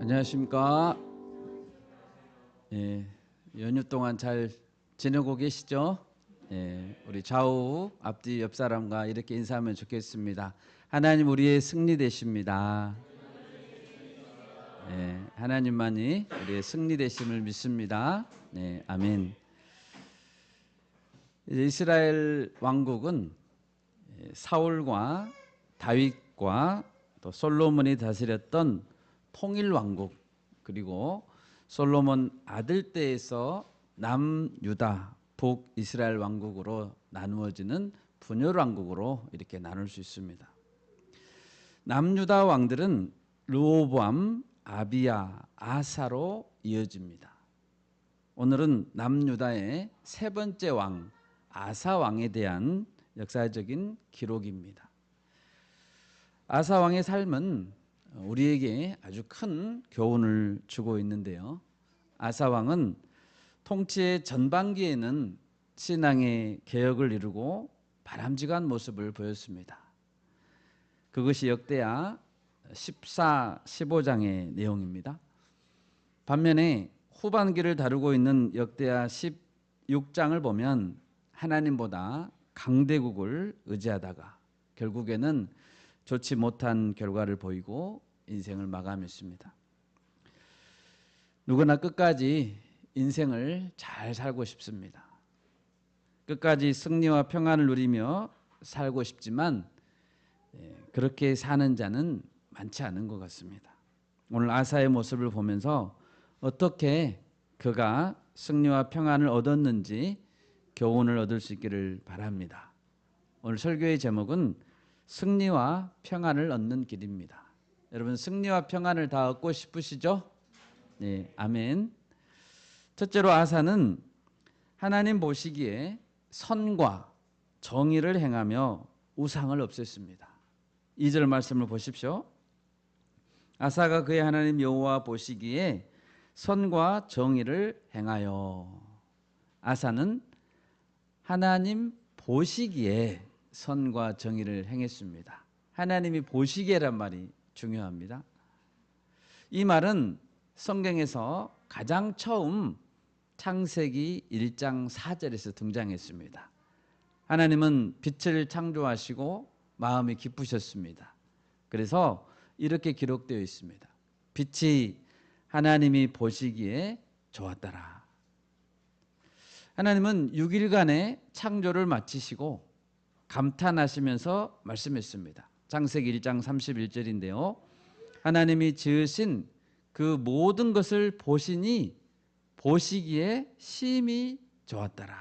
안녕하십니까. 연휴 동안 잘 지내고 계시죠? 우리 좌우 앞뒤 옆 사람과 이렇게 인사하면 좋겠습니다. 하나님 우리의 승리 되십니다. 하나님만이 우리의 승리 되심을 믿습니다. 아멘. 이스라엘 왕국은 사울과 다윗과 또 솔로몬이 다스렸던 통일 왕국, 그리고 솔로몬 아들 때에서 남유다, 북이스라엘 왕국으로 나누어지는 분열 왕국으로 이렇게 나눌 수 있습니다. 남유다 왕들은 르호보암, 아비야, 아사로 이어집니다. 오늘은 남유다의 세 번째 왕 아사 왕에 대한 역사적인 기록입니다. 아사 왕의 삶은 우리에게 아주 큰 교훈을 주고 있는데요. 아사 왕은 통치의 전반기에는 신앙의 개혁을 이루고 바람직한 모습을 보였습니다. 그것이 역대하 14, 15장의 내용입니다. 반면에 후반기를 다루고 있는 역대하 16장을 보면 하나님보다 강대국을 의지하다가 결국에는 좋지 못한 결과를 보이고 인생을 마감했습니다. 누구나 끝까지 인생을 잘 살고 싶습니다. 끝까지 승리와 평안을 누리며 살고 싶지만 그렇게 사는 자는 많지 않은 것 같습니다. 오늘 아사의 모습을 보면서 어떻게 그가 승리와 평안을 얻었는지 교훈을 얻을 수 있기를 바랍니다. 오늘 설교의 제목은 승리와 평안을 얻는 길입니다. 여러분, 승리와 평안을 다 얻고 싶으시죠? 네, 아멘. 첫째로 아사는 하나님 보시기에 선과 정의를 행하며 우상을 없앴습니다. 2절 말씀을 보십시오. 아사가 그의 하나님 여호와 보시기에 선과 정의를 행하여. 아사는 하나님 보시기에 선과 정의를 행했습니다. 하나님이 보시기에란 말이 중요합니다. 이 말은 성경에서 가장 처음 창세기 1장 4절에서 등장했습니다. 하나님은 빛을 창조하시고 마음이 기쁘셨습니다. 그래서 이렇게 기록되어 있습니다. 빛이 하나님이 보시기에 좋았더라. 하나님은 6일간의 창조를 마치시고 감탄하시면서 말씀했습니다. 창세기 1장 31절인데요. 하나님이 지으신 그 모든 것을 보시니 보시기에 심히 좋았더라.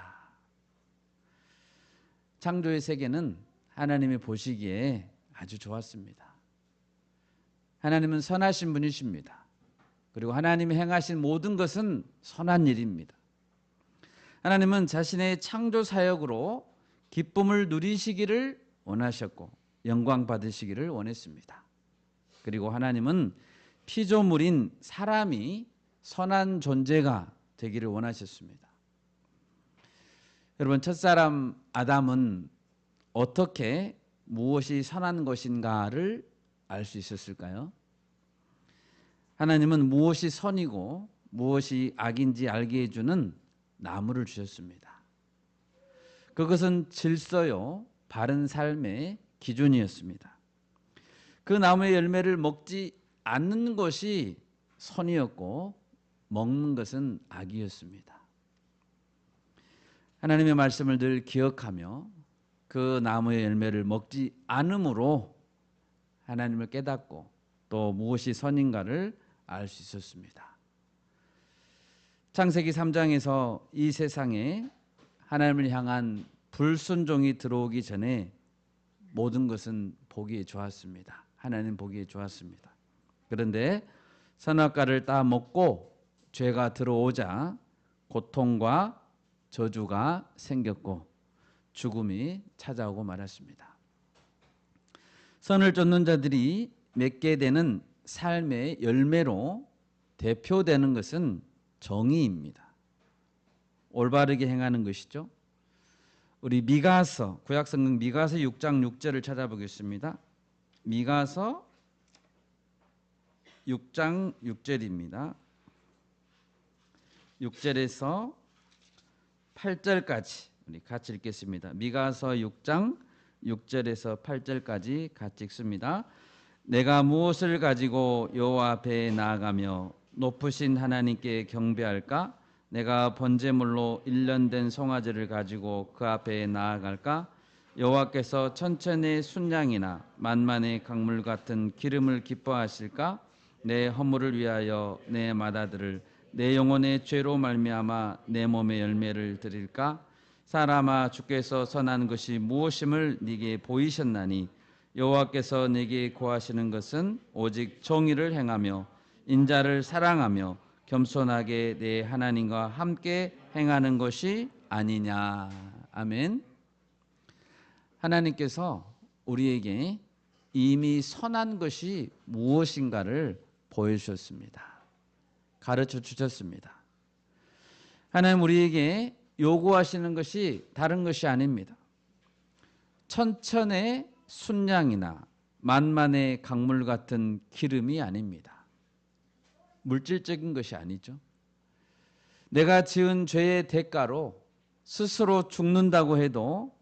창조의 세계는 하나님이 보시기에 아주 좋았습니다. 하나님은 선하신 분이십니다. 그리고 하나님이 행하신 모든 것은 선한 일입니다. 하나님은 자신의 창조 사역으로 기쁨을 누리시기를 원하셨고 영광 받으시기를 원했습니다. 그리고 하나님은 피조물인 사람이 선한 존재가 되기를 원하셨습니다. 여러분, 첫사람 아담은 어떻게 무엇이 선한 것인가를 알 수 있었을까요? 하나님은 무엇이 선이고 무엇이 악인지 알게 해주는 나무를 주셨습니다. 그것은 질서요, 바른 삶의 기준이었습니다. 그 나무의 열매를 먹지 않는 것이 선이었고 먹는 것은 악이었습니다. 하나님의 말씀을 늘 기억하며 그 나무의 열매를 먹지 않음으로 하나님을 깨닫고 또 무엇이 선인가를 알 수 있었습니다. 창세기 3장에서 이 세상에 하나님을 향한 불순종이 들어오기 전에 모든 것은 보기에 좋았습니다. 하나님 보기에 좋았습니다. 그런데 선악과를 따 먹고 죄가 들어오자 고통과 저주가 생겼고 죽음이 찾아오고 말았습니다. 선을 쫓는 자들이 맺게 되는 삶의 열매로 대표되는 것은 정의입니다. 올바르게 행하는 것이죠. 우리 미가서, 구약성경 미가서 6장 6절을 찾아보겠습니다. 미가서 6장 6절입니다. 6절에서 8절까지 우리 같이 읽겠습니다. 미가서 6장 6절에서 8절까지 같이 읽습니다. 내가 무엇을 가지고 여호와 앞에 나아가며 높으신 하나님께 경배할까? 내가 번제물로 1년 된 송아지를 가지고 그 앞에 나아갈까? 여호와께서 천천의 순양이나 만만의 강물 같은 기름을 기뻐하실까? 내 허물을 위하여 내 맏아들을 내 영혼의 죄로 말미암아 내 몸의 열매를 드릴까? 사람아, 주께서 선한 것이 무엇임을 네게 보이셨나니 여호와께서 네게 구하시는 것은 오직 정의를 행하며 인자를 사랑하며 겸손하게 내 하나님과 함께 행하는 것이 아니냐. 아멘. 하나님께서 우리에게 이미 선한 것이 무엇인가를 보여주셨습니다. 가르쳐 주셨습니다. 하나님 우리에게 요구하시는 것이 다른 것이 아닙니다. 천천의 순양이나 만만의 강물 같은 기름이 아닙니다. 물질적인 것이 아니죠. 내가 지은 죄의 대가로 스스로 죽는다고 해도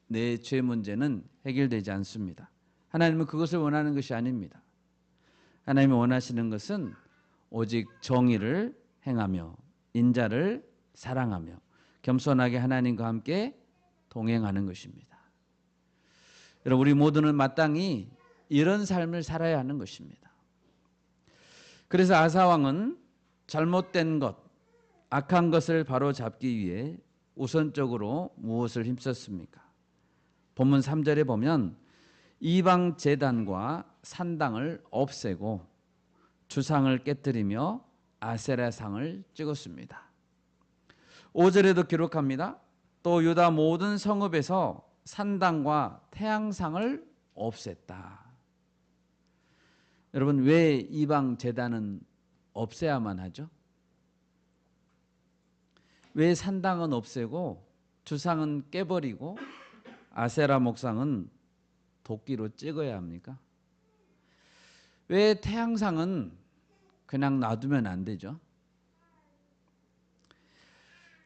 내 죄 문제는 해결되지 않습니다. 하나님은 그것을 원하는 것이 아닙니다. 하나님이 원하시는 것은 오직 정의를 행하며 인자를 사랑하며 겸손하게 하나님과 함께 동행하는 것입니다. 여러분, 우리 모두는 마땅히 이런 삶을 살아야 하는 것입니다. 그래서 아사왕은 잘못된 것, 악한 것을 바로잡기 위해 우선적으로 무엇을 힘썼습니까? 본문 3절에 보면 이방 제단과 산당을 없애고 주상을 깨뜨리며 아세라상을 찍었습니다. 5절에도 기록합니다. 또 유다 모든 성읍에서 산당과 태양상을 없앴다. 여러분, 왜 이방 제단은 없애야만 하죠? 왜 산당은 없애고 주상은 깨버리고 아세라 목상은 도끼로 찍어야 합니까? 왜 태양상은 그냥 놔두면 안 되죠?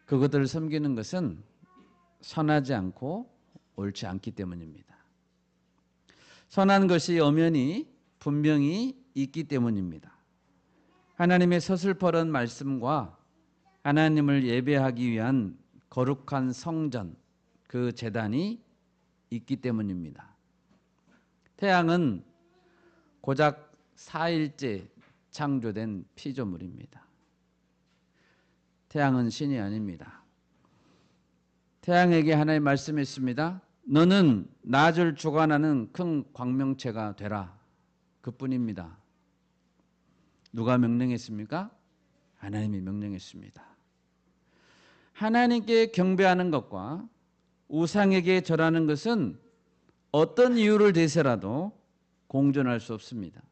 그것들을 섬기는 것은 선하지 않고 옳지 않기 때문입니다. 선한 것이 엄연히 분명히 있기 때문입니다. 하나님의 서슬퍼런 말씀과 하나님을 예배하기 위한 거룩한 성전, 그 제단이 있기 때문입니다. 태양은 고작 4일째 창조된 피조물입니다. 태양은 신이 아닙니다. 태양에게 하나님 말씀했습니다. 너는 낮을 주관하는 큰 광명체가 되라. 그뿐입니다. 누가 명령했습니까? 하나님이 명령했습니다. 하나님께 경배하는 것과 우상에게 절하는 것은 어떤 이유를 대세라도 공존할 수 없습니다.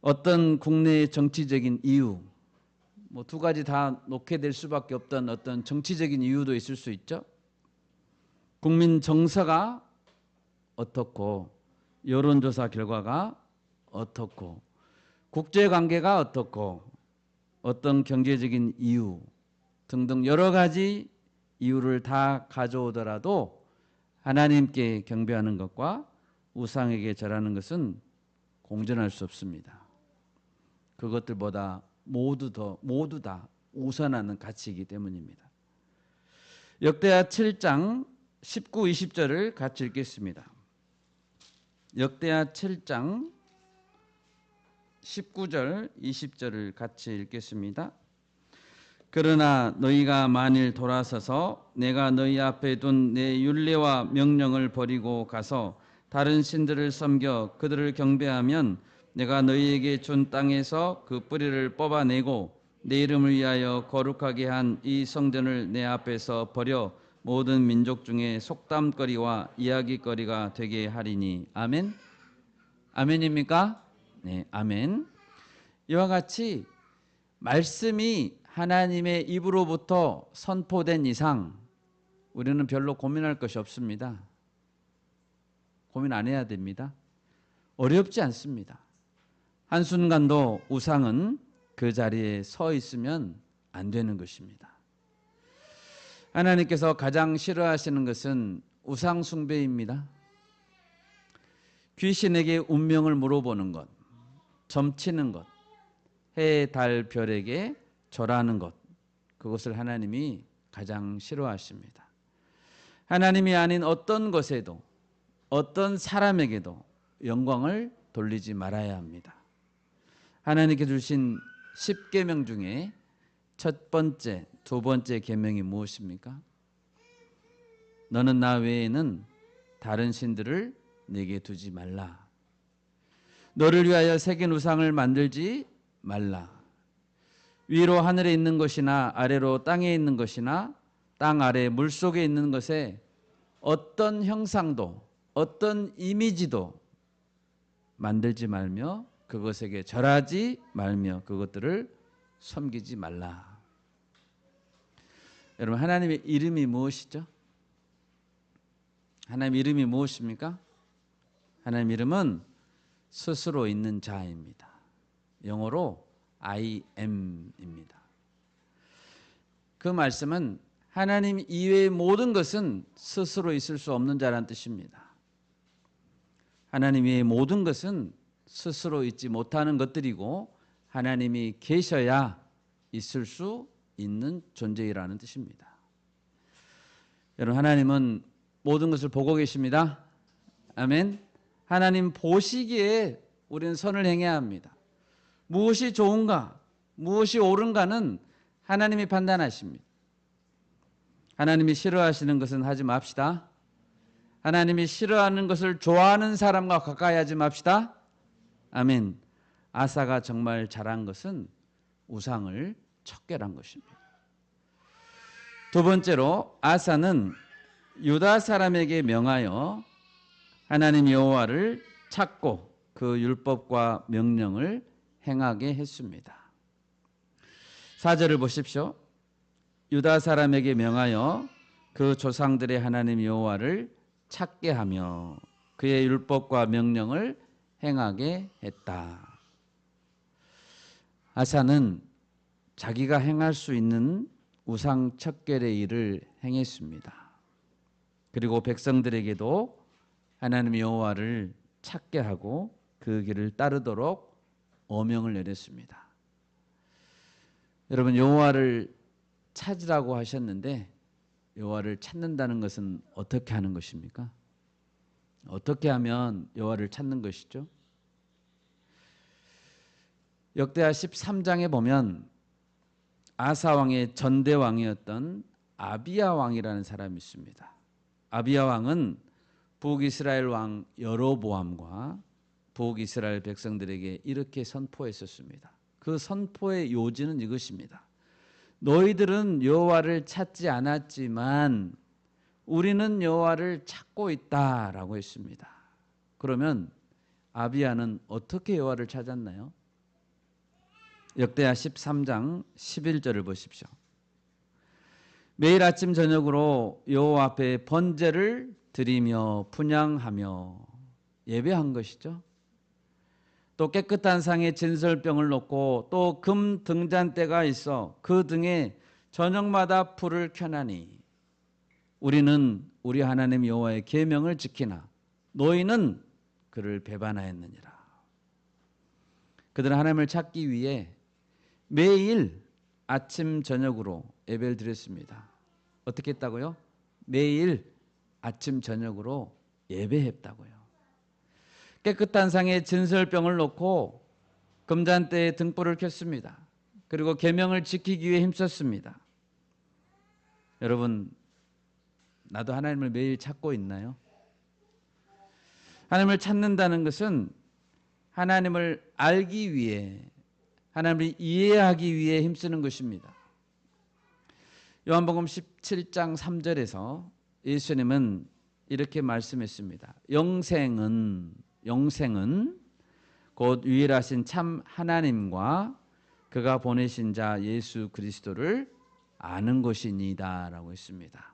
어떤 국내의 정치적인 이유, 두 가지 다 놓게 될 수밖에 없던 어떤 정치적인 이유도 있을 수 있죠. 국민 정서가 어떻고 여론조사 결과가 어떻고 국제관계가 어떻고 어떤 경제적인 이유 등등 여러 가지 이유를 다 가져오더라도 하나님께 경배하는 것과 우상에게 절하는 것은 공존할 수 없습니다. 그것들보다 모두 다 우선하는 가치이기 때문입니다. 역대하 7장 19, 20절을 같이 읽겠습니다. 역대하 7장 19절, 20절을 같이 읽겠습니다. 그러나 너희가 만일 돌아서서 내가 너희 앞에 둔 내 율례와 명령을 버리고 가서 다른 신들을 섬겨 그들을 경배하면 내가 너희에게 준 땅에서 그 뿌리를 뽑아내고 내 이름을 위하여 거룩하게 한 이 성전을 내 앞에서 버려 모든 민족 중에 속담거리와 이야기거리가 되게 하리니. 아멘. 아멘입니까? 네, 아멘. 이와 같이 말씀이 하나님의 입으로부터 선포된 이상 우리는 별로 고민할 것이 없습니다. 고민 안 해야 됩니다. 어렵지 않습니다. 한순간도 우상은 그 자리에 서 있으면 안 되는 것입니다. 하나님께서 가장 싫어하시는 것은 우상 숭배입니다. 귀신에게 운명을 물어보는 것, 점치는 것, 해, 달, 별에게 절하는 것, 그것을 하나님이 가장 싫어하십니다. 하나님이 아닌 어떤 것에도, 어떤 사람에게도 영광을 돌리지 말아야 합니다. 하나님께 주신 10계명 중에 첫 번째, 두 번째 계명이 무엇입니까? 너는 나 외에는 다른 신들을 내게 두지 말라. 너를 위하여 새긴 우상을 만들지 말라. 위로 하늘에 있는 것이나 아래로 땅에 있는 것이나 땅 아래 물속에 있는 것에 어떤 형상도 어떤 이미지도 만들지 말며 그것에게 절하지 말며 그것들을 섬기지 말라. 여러분, 하나님의 이름이 무엇이죠? 하나님의 이름이 무엇입니까? 하나님의 이름은 스스로 있는 자입니다. 영어로 I am입니다. 그 말씀은 하나님 이외의 모든 것은 스스로 있을 수 없는 자라는 뜻입니다. 하나님 외의 모든 것은 스스로 있지 못하는 것들이고 하나님이 계셔야 있을 수 있는 존재이라는 뜻입니다. 여러분, 하나님은 모든 것을 보고 계십니다. 아멘. 하나님 보시기에 우리는 선을 행해야 합니다. 무엇이 좋은가, 무엇이 옳은가는 하나님이 판단하십니다. 하나님이 싫어하시는 것은 하지 맙시다. 하나님이 싫어하는 것을 좋아하는 사람과 가까이 하지 맙시다. 아멘. 아사가 정말 잘한 것은 우상을 척결한 것입니다. 두 번째로 아사는 유다 사람에게 명하여 하나님 여호와를 찾고 그 율법과 명령을 행하게 했습니다. 4절을 보십시오. 유다 사람에게 명하여 그 조상들의 하나님 여호와를 찾게 하며 그의 율법과 명령을 행하게 했다. 아사는 자기가 행할 수 있는 우상 척결의 일을 행했습니다. 그리고 백성들에게도 하나님 여호와를 찾게 하고 그 길을 따르도록 어명을 내렸습니다. 여러분, 여호와를 찾으라고 하셨는데 여호와를 찾는다는 것은 어떻게 하는 것입니까? 어떻게 하면 여호와를 찾는 것이죠? 역대하 13장에 보면 아사 왕의 전대 왕이었던 아비야 왕이라는 사람이 있습니다. 아비야 왕은 북이스라엘 왕 여로보암과 북이스라엘 백성들에게 이렇게 선포했었습니다. 그 선포의 요지는 이것입니다. 너희들은 여호와를 찾지 않았지만 우리는 여호와를 찾고 있다라고 했습니다. 그러면 아비야는 어떻게 여호와를 찾았나요? 역대하 13장 11절을 보십시오. 매일 아침 저녁으로 여호와 앞에 번제를 드리며 분향하며 예배한 것이죠. 또 깨끗한 상에 진설병을 놓고 또 금 등잔대가 있어 그 등에 저녁마다 불을 켜나니 우리는 우리 하나님 여호와의 계명을 지키나 너희는 그를 배반하였느니라. 그들은 하나님을 찾기 위해 매일 아침 저녁으로 예배를 드렸습니다. 어떻게 했다고요? 매일 아침 저녁으로 예배했다고요. 깨끗한 상에 진설병을 놓고 금잔대에 등불을 켰습니다. 그리고 계명을 지키기 위해 힘썼습니다. 여러분, 나도 하나님을 매일 찾고 있나요? 하나님을 찾는다는 것은 하나님을 알기 위해, 하나님을 이해하기 위해 힘쓰는 것입니다. 요한복음 17장 3절에서 예수님은 이렇게 말씀했습니다. 영생은 곧 유일하신 참 하나님과 그가 보내신 자 예수 그리스도를 아는 것이니이다 라고 했습니다.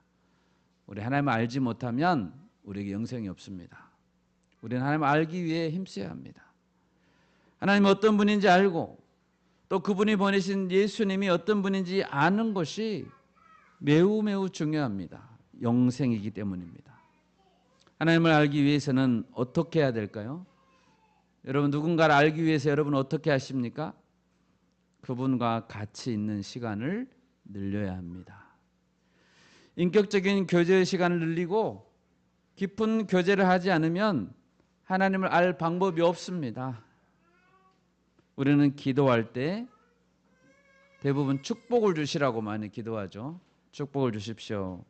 우리 하나님을 알지 못하면 우리에게 영생이 없습니다. 우리는 하나님을 알기 위해 힘써야 합니다. 하나님이 어떤 분인지 알고 또 그분이 보내신 예수님이 어떤 분인지 아는 것이 매우 매우 중요합니다. 영생이기 때문입니다. 하나님을 알기 위해서는 어떻게 해야 될까요? 여러분, 누군가를 알기 위해서 여러분 어떻게 하십니까? 그분과 같이 있는 시간을 늘려야 합니다. 인격적인 교제의 시간을 늘리고 깊은 교제를 하지 않으면 하나님을 알 방법이 없습니다. 우리는 기도할 때 대부분 축복을 주시라고 많이 기도하죠. 축복을 주십시오.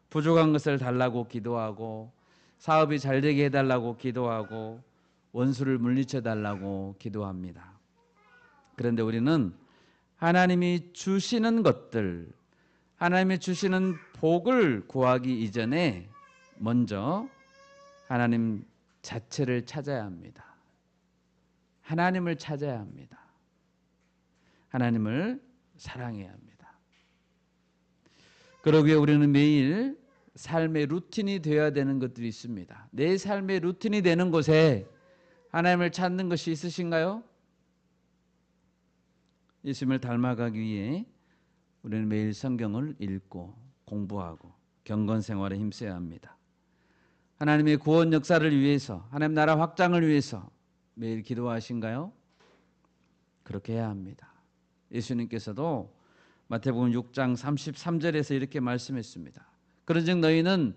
부족한 것을 달라고 기도하고 사업이 잘 되게 해달라고 기도하고 원수를 물리쳐 달라고 기도합니다. 그런데 우리는 하나님이 주시는 것들, 하나님이 주시는 복을 구하기 이전에 먼저 하나님 자체를 찾아야 합니다. 하나님을 찾아야 합니다. 하나님을 사랑해야 합니다. 그러기 위해 우리는 매일 삶의 루틴이 되어야 되는 것들이 있습니다. 내 삶의 루틴이 되는 곳에 하나님을 찾는 것이 있으신가요? 예수님을 닮아가기 위해 우리는 매일 성경을 읽고 공부하고 경건 생활에 힘써야 합니다. 하나님의 구원 역사를 위해서, 하나님 나라 확장을 위해서 매일 기도하신가요? 그렇게 해야 합니다. 예수님께서도 마태복음 6장 33절에서 이렇게 말씀했습니다. 그런즉 너희는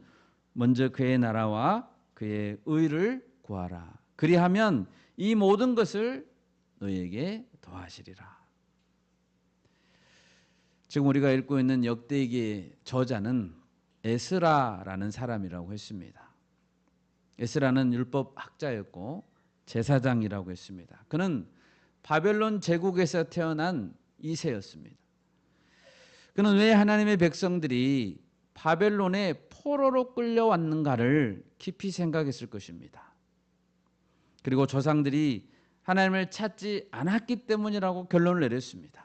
먼저 그의 나라와 그의 의를 구하라. 그리하면 이 모든 것을 너희에게 더하시리라. 지금 우리가 읽고 있는 역대기의 저자는 에스라라는 사람이라고 했습니다. 에스라는 율법 학자였고 제사장이라고 했습니다. 그는 바벨론 제국에서 태어난 2세였습니다. 그는 왜 하나님의 백성들이 바벨론에 포로로 끌려왔는가를 깊이 생각했을 것입니다. 그리고 조상들이 하나님을 찾지 않았기 때문이라고 결론을 내렸습니다.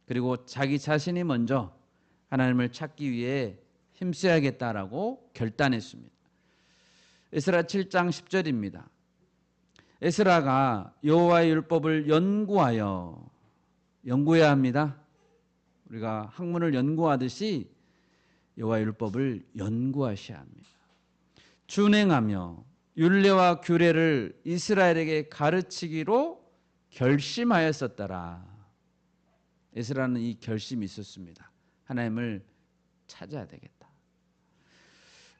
그리고 자기 자신이 먼저 하나님을 찾기 위해 힘써야겠다라고 결단했습니다. 에스라 7장 10절입니다. 에스라가 여호와의 율법을 연구해야 합니다. 우리가 학문을 연구하듯이 여호와의 율법을 연구하셔야 합니다. 준행하며 율례와 규례를 이스라엘에게 가르치기로 결심하였었더라. 에스라는 이 결심이 있었습니다. 하나님을 찾아야 되겠다.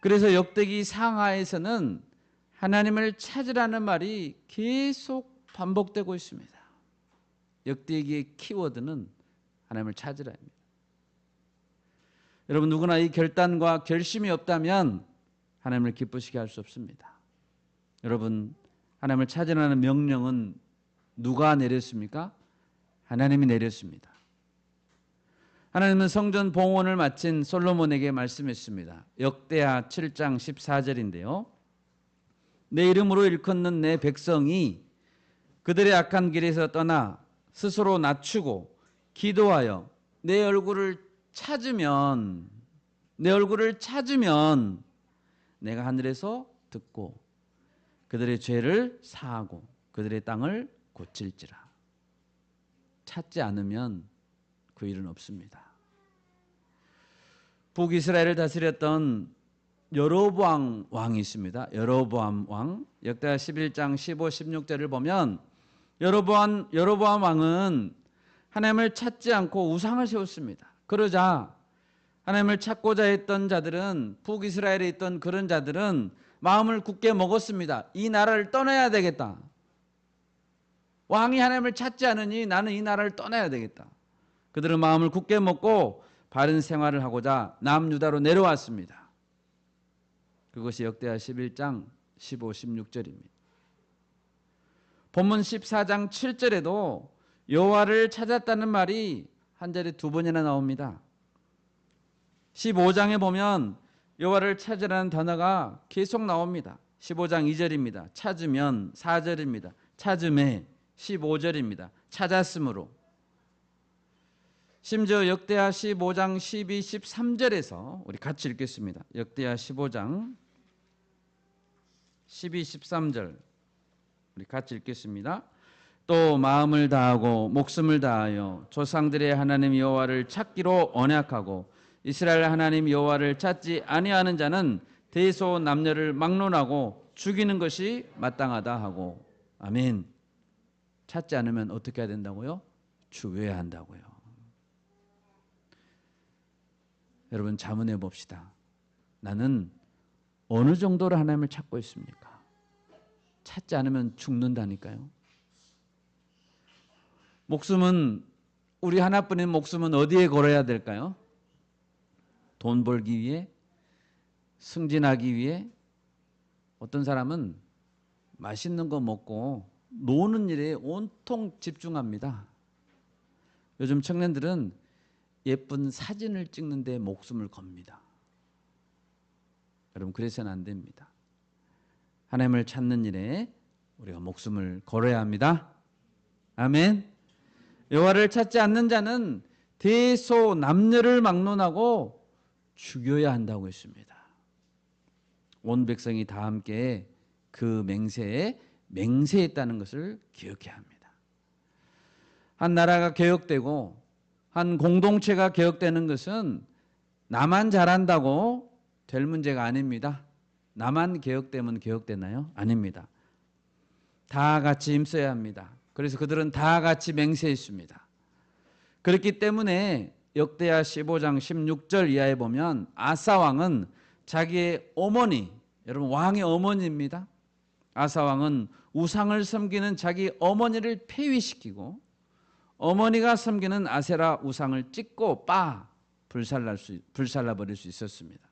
그래서 역대기 상하에서는 하나님을 찾으라는 말이 계속 반복되고 있습니다. 역대기의 키워드는 하나님을 찾으라입니다. 여러분, 누구나 이 결단과 결심이 없다면 하나님을 기쁘시게 할 수 없습니다. 여러분, 하나님을 찾으라는 명령은 누가 내렸습니까? 하나님이 내렸습니다. 하나님은 성전 봉헌을 마친 솔로몬에게 말씀했습니다. 역대하 7장 14절인데요. 내 이름으로 일컫는 내 백성이 그들의 악한 길에서 떠나 스스로 낮추고 기도하여 내 얼굴을 찾으면 내가 하늘에서 듣고 그들의 죄를 사하고 그들의 땅을 고칠지라. 찾지 않으면 그 일은 없습니다. 북이스라엘을 다스렸던 여로보암 왕이 있습니다. 여로보암 왕. 역대하 11장 15, 16절을 보면 여로보암 왕은 하나님을 찾지 않고 우상을 세웠습니다. 그러자 하나님을 찾고자 했던 자들은, 북이스라엘에 있던 그런 자들은 마음을 굳게 먹었습니다. 이 나라를 떠나야 되겠다. 왕이 하나님을 찾지 않으니 나는 이 나라를 떠나야 되겠다. 그들은 마음을 굳게 먹고 바른 생활을 하고자 남유다로 내려왔습니다. 그것이 역대하 11장 15, 16절입니다. 본문 14장 7절에도 여호와를 찾았다는 말이 한 절에 두 번이나 나옵니다. 15장에 보면 여호와를 찾으라는 단어가 계속 나옵니다. 15장 2절입니다. 찾으면 4절입니다. 찾음에 15절입니다. 찾았으므로. 심지어 역대하 15장 12, 13절에서 우리 같이 읽겠습니다. 역대하 15장 12, 13절 우리 같이 읽겠습니다. 또 마음을 다하고 목숨을 다하여 조상들의 하나님 여호와를 찾기로 언약하고 이스라엘 하나님 여호와를 찾지 아니하는 자는 대소 남녀를 막론하고 죽이는 것이 마땅하다 하고. 아멘. 찾지 않으면 어떻게 해야 된다고요? 죽여야 한다고요. 여러분 자문해 봅시다. 나는 어느 정도로 하나님을 찾고 있습니까? 찾지 않으면 죽는다니까요. 목숨은, 우리 하나뿐인 목숨은 어디에 걸어야 될까요? 돈 벌기 위해? 승진하기 위해? 어떤 사람은 맛있는 거 먹고 노는 일에 온통 집중합니다. 요즘 청년들은 예쁜 사진을 찍는 데 목숨을 겁니다. 여러분 그래서는 안 됩니다. 하나님을 찾는 일에 우리가 목숨을 걸어야 합니다. 아멘. 여호와를 찾지 않는 자는 대소 남녀를 막론하고 죽여야 한다고 했습니다. 온 백성이 다 함께 그 맹세에 맹세했다는 것을 기억해야 합니다. 한 나라가 개혁되고 한 공동체가 개혁되는 것은 나만 잘한다고 될 문제가 아닙니다. 나만 개혁되면 개혁되나요? 아닙니다. 다 같이 힘써야 합니다. 그래서 그들은 다 같이 맹세했습니다. 그렇기 때문에 역대하 15장 16절 이하에 보면 아사 왕은 자기의 어머니, 여러분 왕의 어머니입니다. 아사 왕은 우상을 섬기는 자기 어머니를 폐위시키고 어머니가 섬기는 아세라 우상을 찍고 불살라버릴 수 있었습니다.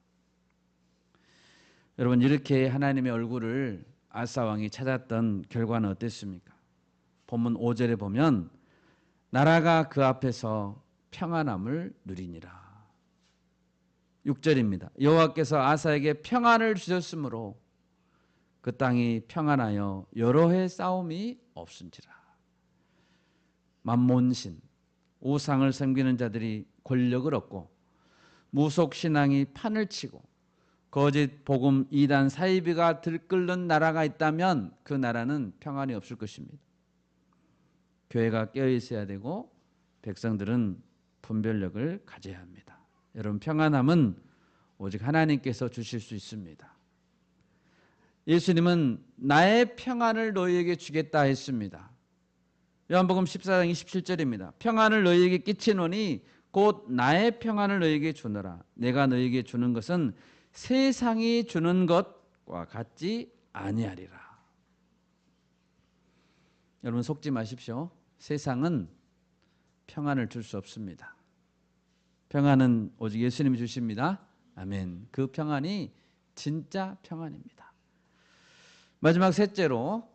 여러분 이렇게 하나님의 얼굴을 아사 왕이 찾았던 결과는 어땠습니까? 본문 5절에 보면 나라가 그 앞에서 평안함을 누리니라. 6절입니다. 여호와께서 아사에게 평안을 주셨으므로 그 땅이 평안하여 여러 해 싸움이 없은지라. 만몬신, 우상을 섬기는 자들이 권력을 얻고 무속신앙이 판을 치고 거짓 복음 이단 사이비가 들끓는 나라가 있다면 그 나라는 평안이 없을 것입니다. 교회가 깨어 있어야 되고 백성들은 분별력을 가져야 합니다. 여러분 평안함은 오직 하나님께서 주실 수 있습니다. 예수님은 나의 평안을 너희에게 주겠다 했습니다. 요한복음 14장 27절입니다. 평안을 너희에게 끼치노니 곧 나의 평안을 너희에게 주노라. 내가 너희에게 주는 것은 세상이 주는 것과 같지 아니하리라. 여러분 속지 마십시오. 세상은 평안을 줄 수 없습니다. 평안은 오직 예수님이 주십니다. 아멘. 그 평안이 진짜 평안입니다. 마지막 셋째로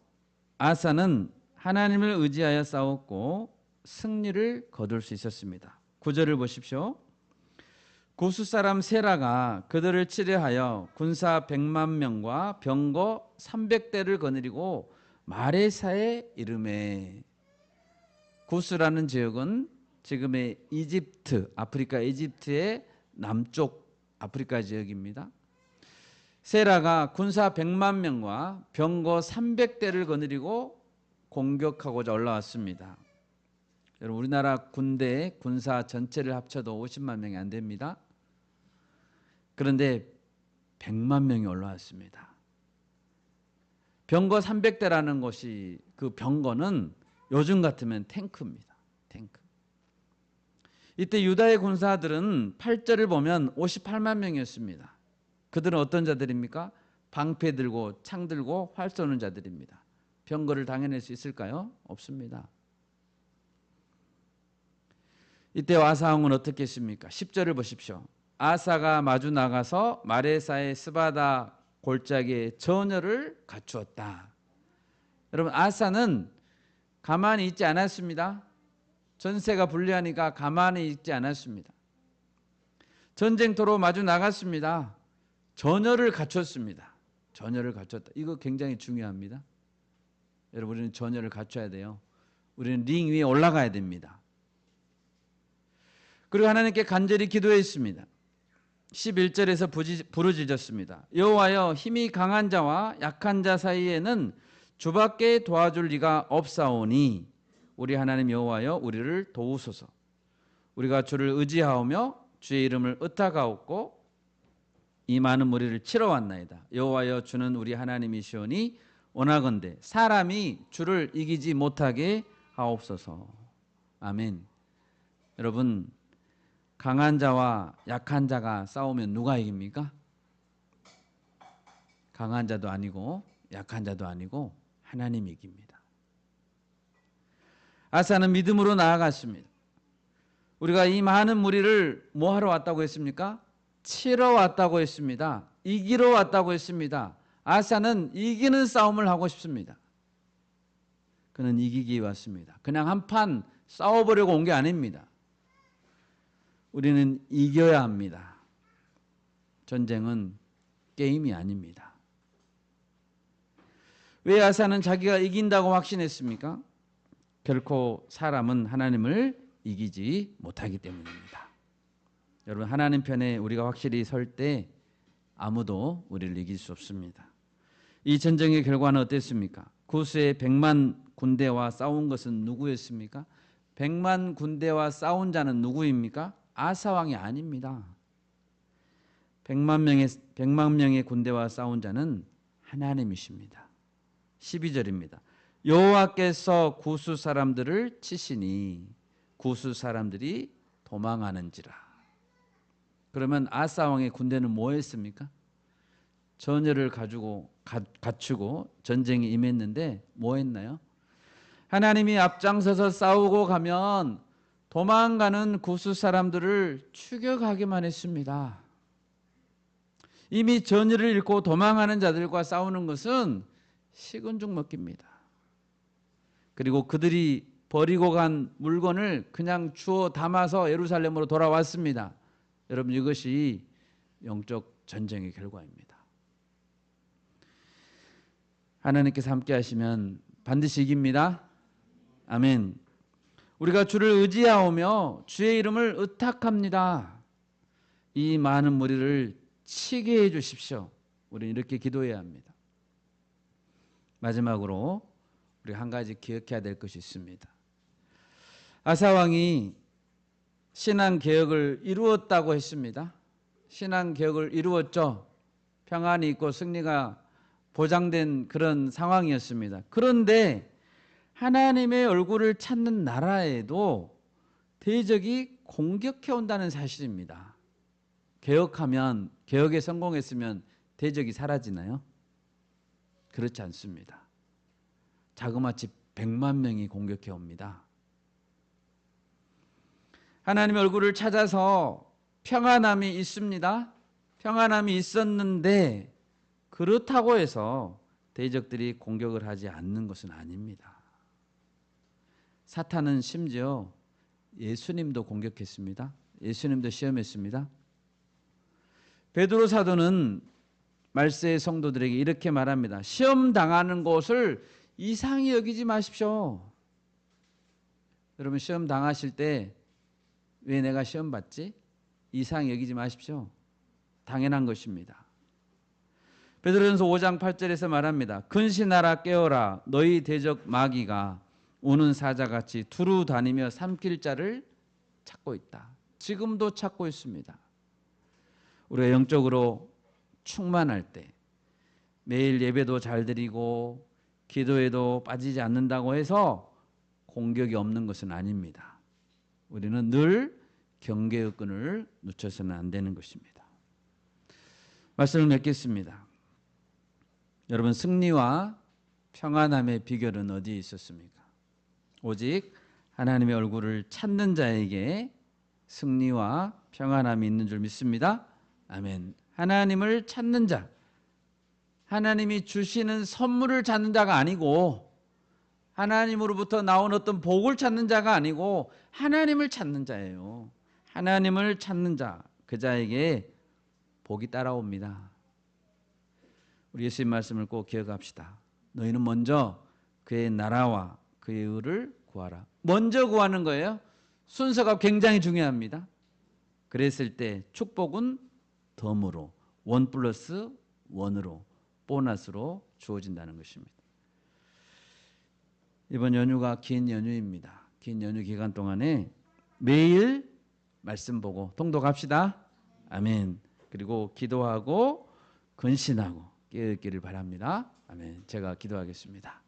아사는 하나님을 의지하여 싸웠고 승리를 거둘 수 있었습니다. 9절을 보십시오. 구스 사람 세라가 그들을 치려하여 군사 100만 명과 병거 300대를 거느리고 마레사에 이르매. 구스라는 지역은 지금의 이집트, 아프리카 이집트의 남쪽 아프리카 지역입니다. 세라가 군사 100만 명과 병거 300대를 거느리고 공격하고자 올라왔습니다. 여러분 우리나라 군대의 군사 전체를 합쳐도 50만 명이 안 됩니다. 그런데 100만 명이 올라왔습니다. 병거 300대라는 것이 그 병거는 요즘 같으면 탱크입니다. 탱크. 이때 유다의 군사들은 8절을 보면 58만 명이었습니다. 그들은 어떤 자들입니까? 방패 들고 창 들고 활 쏘는 자들입니다. 병거를 당해낼 수 있을까요? 없습니다. 이때 아사 왕은 어떻게 했습니까? 10절을 보십시오. 아사가 마주 나가서 마레사의 스바다 골짜기에 전열을 갖추었다. 여러분 아사는 가만히 있지 않았습니다. 전세가 불리하니까 가만히 있지 않았습니다. 전쟁터로 마주 나갔습니다. 전열을 갖췄습니다. 전열을 갖췄다. 이거 굉장히 중요합니다. 여러분 우리는 전열을 갖춰야 돼요. 우리는 링 위에 올라가야 됩니다. 그리고 하나님께 간절히 기도했습니다. 11절에서 부르짖었습니다. 여호와여 힘이 강한 자와 약한 자 사이에는 주밖에 도와줄 리가 없사오니 우리 하나님 여호와여 우리를 도우소서. 우리가 주를 의지하오며 주의 이름을 의탁하옵고 이 많은 무리를 치러 왔나이다. 여호와여 주는 우리 하나님이시오니 원하건대 사람이 주를 이기지 못하게 하옵소서. 아멘. 여러분, 강한 자와 약한 자가 싸우면 누가 이깁니까? 강한 자도 아니고 약한 자도 아니고 하나님이 이깁니다. 아사는 믿음으로 나아갔습니다. 우리가 이 많은 무리를 뭐 하러 왔다고 했습니까? 치러 왔다고 했습니다. 이기러 왔다고 했습니다. 아사는 이기는 싸움을 하고 싶습니다. 그는 이기기 왔습니다. 그냥 한판 싸워보려고 온 게 아닙니다. 우리는 이겨야 합니다. 전쟁은 게임이 아닙니다. 왜 아사는 자기가 이긴다고 확신했습니까? 결코 사람은 하나님을 이기지 못하기 때문입니다. 여러분, 하나님 편에 우리가 확실히 설 때 아무도 우리를 이길 수 없습니다. 이 전쟁의 결과는 어땠습니까? 구스의 100만 군대와 싸운 것은 누구였습니까? 100만 군대와 싸운 자는 누구입니까? 아사 왕이 아닙니다. 100만 명의 군대와 싸운 자는 하나님이십니다. 12절입니다. 여호와께서 구스 사람들을 치시니 구스 사람들이 도망하는지라. 그러면 아사 왕의 군대는 뭐 했습니까? 전열을 갖추고 전쟁에 임했는데 뭐 했나요? 하나님이 앞장서서 싸우고 가면 도망가는 구스 사람들을 추격하기만 했습니다. 이미 전열을 잃고 도망하는 자들과 싸우는 것은 식은 죽 먹기입니다. 그리고 그들이 버리고 간 물건을 그냥 주워 담아서 예루살렘으로 돌아왔습니다. 여러분, 이것이 영적 전쟁의 결과입니다. 하나님께서 함께 하시면 반드시 이깁니다. 아멘. 우리가 주를 의지하오며 주의 이름을 의탁합니다. 이 많은 무리를 치게 해 주십시오. 우리는 이렇게 기도해야 합니다. 마지막으로 우리 한 가지 기억해야 될 것이 있습니다. 아사 왕이 신앙 개혁을 이루었다고 했습니다. 신앙 개혁을 이루었죠. 평안이 있고 승리가 보장된 그런 상황이었습니다. 그런데 하나님의 얼굴을 찾는 나라에도 대적이 공격해 온다는 사실입니다. 개혁에 성공했으면 대적이 사라지나요? 그렇지 않습니다. 자그마치 100만 명이 공격해 옵니다. 하나님의 얼굴을 찾아서 평안함이 있습니다. 평안함이 있었는데 그렇다고 해서 대적들이 공격을 하지 않는 것은 아닙니다. 사탄은 심지어 예수님도 공격했습니다. 예수님도 시험했습니다. 베드로 사도는 말세의 성도들에게 이렇게 말합니다. 시험 당하는 것을 이상히 여기지 마십시오. 여러분, 시험 당하실 때 왜 내가 시험 받지? 이상히 여기지 마십시오. 당연한 것입니다. 베드로전서 5장 8절에서 말합니다. 근신하라 깨어라 너희 대적 마귀가 우는 사자같이 두루 다니며 삼킬 자를 찾고 있다. 지금도 찾고 있습니다. 우리가 영적으로 충만할 때 매일 예배도 잘 드리고 기도에도 빠지지 않는다고 해서 공격이 없는 것은 아닙니다. 우리는 늘 경계의 끈을 놓쳐서는 안 되는 것입니다. 말씀을 맺겠습니다. 여러분, 승리와 평안함의 비결은 어디에 있었습니까? 오직 하나님의 얼굴을 찾는 자에게 승리와 평안함이 있는 줄 믿습니다. 아멘. 하나님을 찾는 자, 하나님이 주시는 선물을 찾는 자가 아니고 하나님으로부터 나온 어떤 복을 찾는 자가 아니고 하나님을 찾는 자예요. 하나님을 찾는 자, 그 자에게 복이 따라옵니다. 우리 예수님 말씀을 꼭 기억합시다. 너희는 먼저 그의 나라와 그의 의를 구하라. 먼저 구하는 거예요. 순서가 굉장히 중요합니다. 그랬을 때 축복은 덤으로 1+1으로 보너스로 주어진다는 것입니다. 이번 연휴가 긴 연휴입니다. 긴 연휴 기간 동안에 매일 말씀 보고 통독합시다. 아멘. 그리고 기도하고 근신하고 깨어있기를 바랍니다. 아멘. 제가 기도하겠습니다.